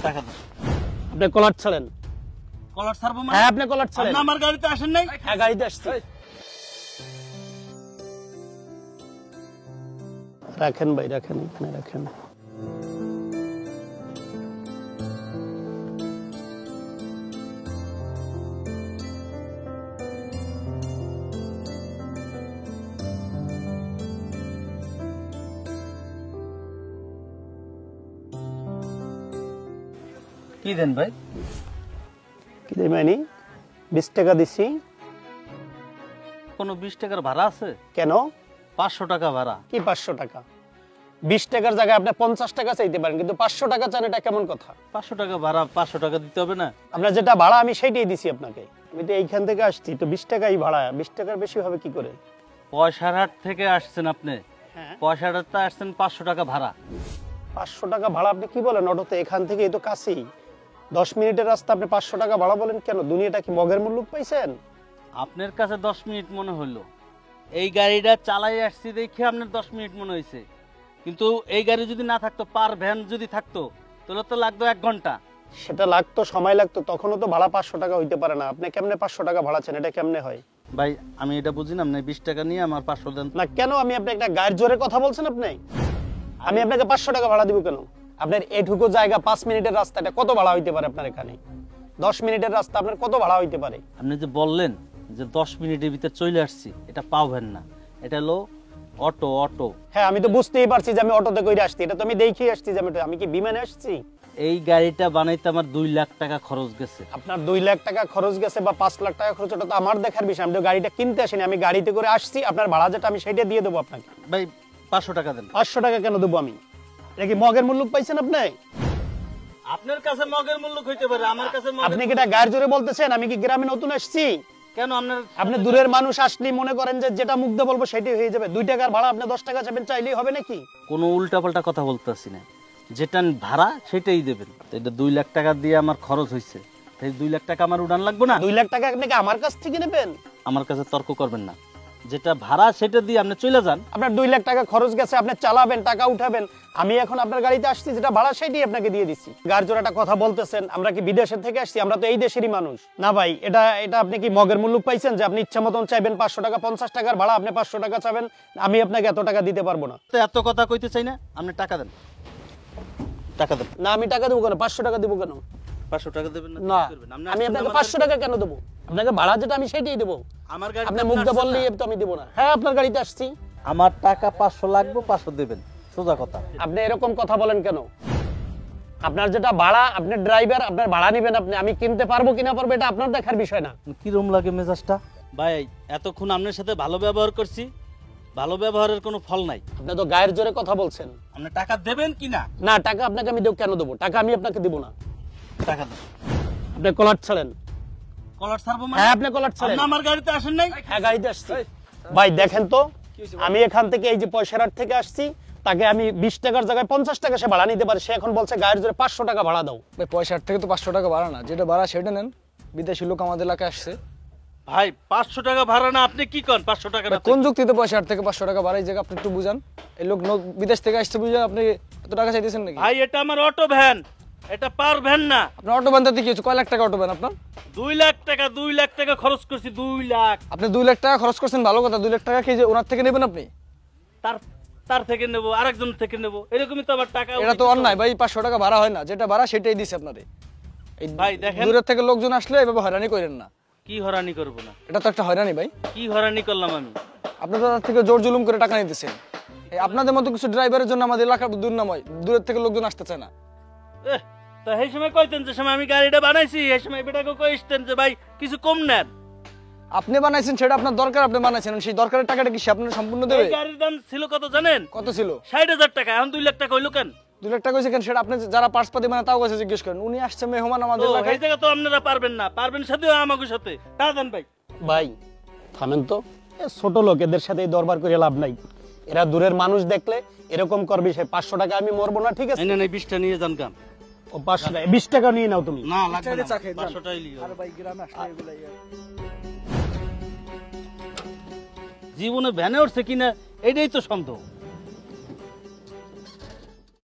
টাকা দেন। আপনি কলার ছাড়েন। কলার ছাড়বো মানে? হ্যাঁ আপনি কলার ছাড়েন। আপনি আমার গাড়িতে আসেন নাই? হ্যাঁ গাড়িতে আসছি। রাখেন ভাই, রাখেন, এখানে রাখেন। কি দেন ভাই? কি দেই মানে 20 টাকা দিছি। কোনো 20 টাকার ভাড়া আছে? কেন? 500 টাকা ভাড়া। কি 500 টাকা? 20 টাকার জায়গায় আপনি 50 টাকা চাইতে পারেন, কিন্তু 500 টাকা চান, এটা কেমন কথা? 500 টাকা ভাড়া, 500 টাকা দিতে হবে না? আপনার যেটা ভাড়া আমি সেটাই দিছি আপনাকে। আমি তো এইখান থেকে আসছি, তো 20 টাকাই ভাড়া, 20 টাকার বেশি হবে কি করে? পয়সারহাট থেকে আসছেন আপনি। হ্যাঁ। পয়সারহাটে আসছেন 500 টাকা ভাড়া। 500 টাকা ভাড়া আপনি কি বলেন? অটোতে এখান থেকে এই তো কাছেই, 10 মিনিটের রাস্তা, আপনি 500 টাকা ভাড়া বলেন কেন? দুনিয়াটা কি মগের মূল্য পাইছেন? আপনার কাছে 10 মিনিট মনে হলো, এই গাড়িটা চালাই আসছি দেখে আপনার 10 মিনিট মনে হয়েছে, কিন্তু এই গাড়ি যদি না থাকতো, পার ভ্যান যদি থাকতো, তাহলে তো লাগতো 1 ঘন্টা। সেটা লাগতো, সময় লাগতো, তখনও তো ভাড়া 500 টাকা হইতে পারে না। আপনি কেমনে 500 টাকা ভাড়া চান? এটা কেমনে হয় ভাই? আমি এটা বুঝি না, আপনি 20 টাকা নিয়ে আমার 500 দেন না। কেন? আমি আপনি একটা গায়ের জোরে কথা বলছেন আপনি। আমি আপনাকে 500 টাকা ভাড়া দিব কেন? আপনার এটুকু জায়গা 5 মিনিটের রাস্তা, এটা কত ভাড়া হইতে পারে আপনার এখানে? 10 মিনিটের রাস্তা আপনার কত ভাড়া হইতে পারে? আপনি যে বললেন যে 10 মিনিটের ভিতর চলে আসছি, এটা পাবেন না, এটা হলো অটো। অটো, হ্যাঁ আমি তো বুঝতেই পারছি যে আমি অটোতে কইরা আসছি, এটা তো আমি দেখেই আসছি যে আমি কি বিমানে আসছি। এই গাড়িটা বানাইতে আমার 2 লাখ টাকা খরচ গেছে। আপনার 2 লাখ টাকা খরচ গেছে বা 5 লাখ টাকা খরচ, ওটা তো আমার দেখার বিষয়। আমি তো গাড়িটা কিনতে আসিনি, আমি গাড়িতে করে আসছি। আপনার ভাড়া যেটা আমি সেটা দিয়ে দেবো আপনাকে। ভাই 500 টাকা দেন। 500 টাকা কেন দেবো আমি? এটা কি মগের মূল্য পাইছেন আপনি? আপনার কাছে মগের মূল্য হইতে পারে, আমার কাছে আপনি কি এটা গায়ের জোরে বলতেছেন? আমি কি গ্রামে নতুন আসছি? কেন? আপনি দূরের মানুষ আসলে মনে করেন যে যেটা মুখ দিয়ে বলবো সেটাই হয়ে যাবে। 2 টাকার ভাড়া আপনি 10 টাকা চাইবেন, চাইলেই হবে নাকি? কোনো উল্টাপাল্টা কথা বলতেছি না, যেটা ভাড়া সেটাই দেবেন। এটা 2 লাখ টাকা দিয়ে আমার খরচ হয়েছে, তাই 2 লাখ টাকা আমার উড়ান লাগবে না? 2 লাখ টাকা আপনি কি আমার কাছ থেকে নেবেন? আমার কাছে তর্ক করবেন না, যেটা ভাড়া সেটা দিয়ে আপনি চলে যান। আপনার 2 লাখ টাকা খরচ গেছে, আপনি চালাবেন, টাকা উঠাবেন। আমি এখন আপনার গাড়িতে আসছি, যেটা ভাড়া সেটাই আপনাকে দিয়ে দিচ্ছি। গাড়ি জোড়াটা কথা বলতেছেন, আমরা কি বিদেশের থেকে আসছি? আমরা তো এই দেশেরই মানুষ না ভাই। এটা আপনি কি মগের মূল্য পাইছেন যে আপনি ইচ্ছা মতন চাইবেন 500 টাকা? 50 টাকার ভাড়া, আপনি 500 টাকা চাবেন, আমি আপনাকে এত টাকা দিতে পারবো না। তো এত কথা কইতে চাই না, আপনি টাকা দেন। টাকা দেন। না আমি টাকা দেবো কেন? 500 টাকা দেবো কেন? 500 টাকা দেবেন না? না কি করবেন? আমি আপনাকে 500 টাকা কেন দেবো? আপনাকে ভাড়া যেটা আমি সেটাই দেবো। আমার গাড়ি আপনি মুখ দিয়ে বললেই তো আমি দেবো না। হ্যাঁ আপনার গাড়িতে আসছি। আমার টাকা 500 লাগবে, 500 দেবেন, সোজা কথা। আপনি এরকম কথা বলেন কেন? আপনার যেটা ভাড়া, আপনি ড্রাইভার, আপনার ভাড়া নেবেন আপনি। আমি কিনতে পারবো কিনা পারবো এটা আপনার দেখার বিষয় না। কিরম লাগে মেজাজটা? ভাই এতক্ষণ আপনার সাথে ভালো ব্যবহার করছি, ভালো ব্যবহারের কোনো ফল নাই। আপনি তো গায়ের জোরে কথা বলছেন। আপনি টাকা দেবেন কি না? না টাকা আপনাকে আমি কেন দেবো? টাকা আমি আপনাকে দিব না। টাকা দেন। আপনি কলার ছাড়েন। কলার ছাড়বো মানে? হ্যাঁ আপনি কলার ছাড়েন। আপনি আমার গাড়িতে আসেন নাই? হ্যাঁ গাড়িতে আসছি। ভাই দেখেন তো, আমি এখান থেকে এই যে পয়সারহাট থেকে আসছি, তাকে আমি 20 টাকার জায়গায় 50 টাকা সে ভাড়া নিতে পারে, সে এখন বলছে গায়ের জোরে 500 টাকা ভাড়া দাও। ভাই পয়সার থেকে তো 500 টাকা ভাড়া না, যেটা ভাড়া সেটা নেন। বিদেশি লোক আমাদের এলাকায় আসছে। ভাই 500 টাকা ভাড়া না, আপনি কি করেন? 500 টাকা না? কোন যুক্তিতে পয়সার থেকে 500 টাকা ভাড়া? এই জায়গা আপনি একটু বুঝান। এই লোক বিদেশ থেকে আসছে, বুঝান আপনি এত টাকা চাইতেছেন নাকি? ভাই এটা আমার অটো ভ্যান, এটা পার ভ্যান না। আপনার অটো বান্ধাতে কি হচ্ছে? কয় লাখ টাকা অটো ভ্যান আপনার? 2 লাখ টাকা, 2 লাখ টাকা খরচ করছি, 2 লাখ। আপনি 2 লাখ টাকা খরচ করছেন, ভালো কথা। 2 লাখ টাকা কি যে ওনার থেকে নেবেন আপনি? তার থেকে নেব, আরেকজন থেকে নেব, এরকমই তো আমার টাকা। এটা তো অন্যায় ভাই। 500 টাকা ভাড়া হয় না, যেটা ভাড়া সেটাই দিছে আপনারে। এই ভাই দেখেন, দূরের থেকে লোকজন আসলে এভাবে হয়রানি করেন না। কি হয়রানি করব না? এটা তো একটা হয়রানি ভাই। কি হয়রানি করলাম আমি? আপনারা তার থেকে জোর জুলুম করে টাকা নিতেছেন। এই আপনাদের মতো কিছু ড্রাইভারের জন্য আমাদের এলাকার দুর্নাময়, দূরের থেকে লোকজন আসতে চায় না। তো এই সময় কইতেন, যে সময় আমি গাড়িটা বানাইছি এই সময় বেটাকে কইতেন যে ভাই কিছু কম নেন। আপনি বানাইছেন, সেটা আপনার দরকার, আপনি বানাইছেন। সেই দরকারের টাকাটা কি সে আপনার সম্পূর্ণ দেবে? এই গাড়ির দাম ছিল কত জানেন? কত ছিল? 60,000 টাকা। এখন 2 লাখ টাকা হইলো কেন? 2 লাখ টাকা হয়েছে কেন? সেটা আপনি যারা পার্স পাতি মানে তাও কাছে জিজ্ঞেস করেন। উনি আসছে মেহমান আমাদের এই এলাকায়। জায়গা তো আপনারা পারবেন না, পারবেন সাথে আমাকে সাথে টাকা দেন ভাই। ভাই থামেন তো, ছোট লোক, এদের সাথে দরবার করে লাভ নাই। এরা দূরের মানুষ দেখলে এরকম করবে। সে 500 টাকা আমি মরবো না, ঠিক আছে? না 20টা নিয়ে যান কাম। ও 500 টাকা, 20 টাকা নিয়ে নাও তুমি। না লাগবে না, 500 টাকাই লিও। আর ভাই গ্রামে আসলে এগুলাই জীবনে ভ্যানে উঠছে কিনা এটাই তো সন্দেহ।